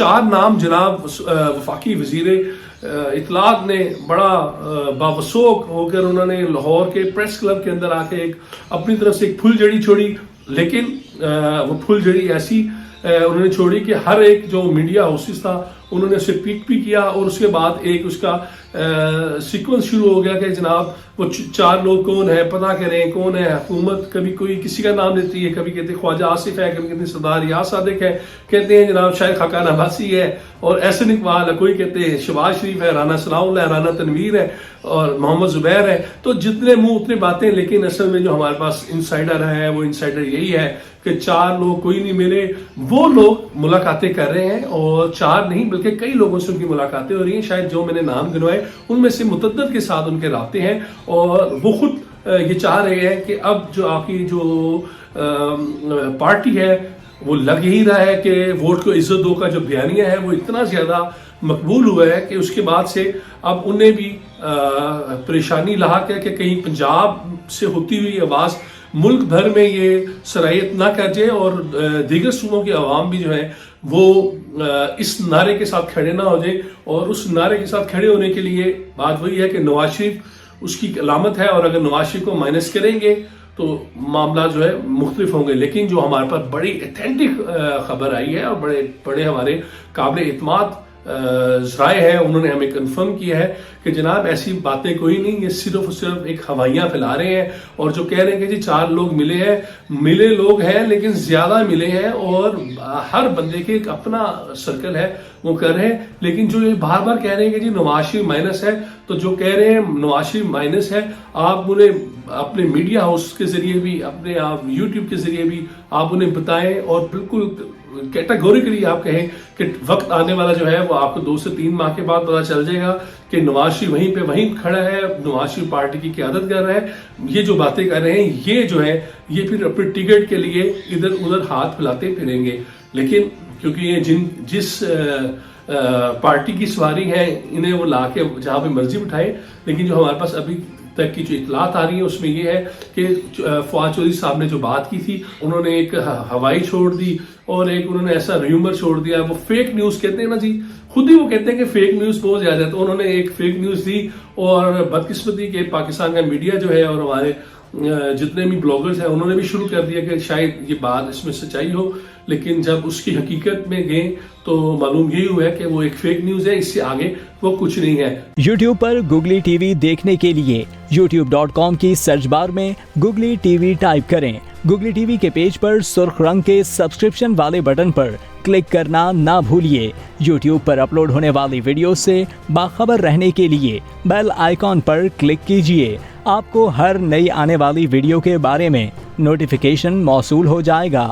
4 नाम जनाब वफाकी वजीर इतलात ने बड़ा बावसूख होकर उन्होंने लाहौर के प्रेस क्लब के अंदर आके एक अपनी तरफ से एक फुलझड़ी छोड़ी, लेकिन वो फुलझड़ी ऐसी उन्होंने छोड़ी कि हर एक जो मीडिया हाउसेस था उन्होंने उसे पिक भी किया, और उसके बाद एक उसका सीक्वेंस शुरू हो गया कि जनाब वो 4 लोग कौन है, पता करें कौन है। हुकूमत कभी कोई किसी का नाम लेती है, कभी कहते हैं ख्वाजा आसिफ है, कभी कहते हैं सरदार रियाज सादिक है, कहते हैं जनाब शायद खाकान अब्बासी है और एहसन इकबाल है, कोई कहते हैं शहबाज शरीफ है, राना सनाउल्लाह है, राना तनवीर है और मोहम्मद जुबैर है। तो जितने मुंह उतने बातें, लेकिन असल में जो हमारे पास इंसाइडर है वो इंसाइडर यही है कि 4 लोग कोई नहीं मिले, वो लोग मुलाकातें कर रहे हैं और 4 नहीं बल्कि कई लोगों से उनकी मुलाकातें हो रही हैं। शायद जो मैंने नाम गिनवाए उनमें से मुतद्दद के साथ उनके राब्ते हैं, और वो खुद ये चाह रहे हैं कि अब जो आपकी जो पार्टी है वो लग ही रहा है कि वोट को इज्जत दो का जो बयानिया है वो इतना ज्यादा मकबूल हुआ है कि उसके बाद से अब उन्हें भी परेशानी लाक है कि कहीं पंजाब से होती हुई आवाज मुल्क भर में ये सराहियत ना कर जाए और दीगर सूबों की आवाम भी जो है वो इस नारे के साथ खड़े ना हो जाए। और उस नारे के साथ खड़े होने के लिए बात वही है कि नवाज शरीफ उसकी अलामत है, और अगर नवाज शरीफ को माइनस करेंगे तो मामला जो है मुख्तलिफ होंगे। लेकिन जो हमारे पास बड़ी ऑथेंटिक खबर आई है और बड़े बड़े हमारे काबिल एतमाद जराए हैं, उन्होंने हमें कंफर्म किया है कि जनाब ऐसी बातें कोई नहीं, ये सिर्फ और सिर्फ एक हवाइयाँ फैला रहे हैं। और जो कह रहे हैं कि जी 4 लोग मिले हैं, मिले लोग हैं लेकिन ज्यादा मिले हैं और हर बंदे के एक अपना सर्कल है वो कर रहे हैं। लेकिन जो ये बार बार कह रहे हैं कि जी नवाज शरीफ माइनस है, तो जो कह रहे हैं नवाज शरीफ माइनस है, आप उन्हें अपने मीडिया हाउस के जरिए भी, अपने आप यूट्यूब के जरिए भी आप उन्हें बताएं और बिल्कुल कैटेगोरिकली आप कहें कि वक्त आने वाला जो है वो आपको 2 से 3 माह के बाद पता चल जाएगा कि नवाज शरीफ वहीं पे वहीं खड़ा है, नवाज शरीफ पार्टी की क़यादत कर रहा है। ये जो बातें कर रहे हैं ये जो है ये फिर अपने टिकट के लिए इधर उधर हाथ फैलाते फिरेंगे। लेकिन क्योंकि ये जिस पार्टी की सवारी है इन्हें वो लाके जहां पे मर्जी उठाए, लेकिन जो हमारे पास अभी तक की जो इतलात आ रही है उसमें ये है कि फवाद चौधरी साहब ने जो बात की थी, उन्होंने एक हवाई छोड़ दी और एक उन्होंने ऐसा र्यूमर छोड़ दिया, वो फेक न्यूज कहते हैं ना जी, खुद ही वो कहते हैं कि फेक न्यूज बहुत ज्यादा है। तो उन्होंने एक फेक न्यूज दी और बदकिस्मती के पाकिस्तान का मीडिया जो है और हमारे जितने भी ब्लॉगर्स हैं उन्होंने भी शुरू कर दिया कि शायद ये बात इसमें सच्चाई हो, लेकिन जब उसकी हकीकत में गए तो मालूम यही हुआ है कि वो एक फेक न्यूज है, इससे आगे वो कुछ नहीं है। YouTube पर गुगली टीवी देखने के लिए youtube.com की सर्च बार में गुगली टीवी टाइप करें। गुगली टीवी के पेज पर सुर्ख रंग के सब्सक्रिप्शन वाले बटन पर क्लिक करना ना भूलिए। YouTube पर अपलोड होने वाली वीडियो से बाखबर रहने के लिए बेल आइकॉन पर क्लिक कीजिए। आपको हर नई आने वाली वीडियो के बारे में नोटिफिकेशन मौसूल हो जाएगा।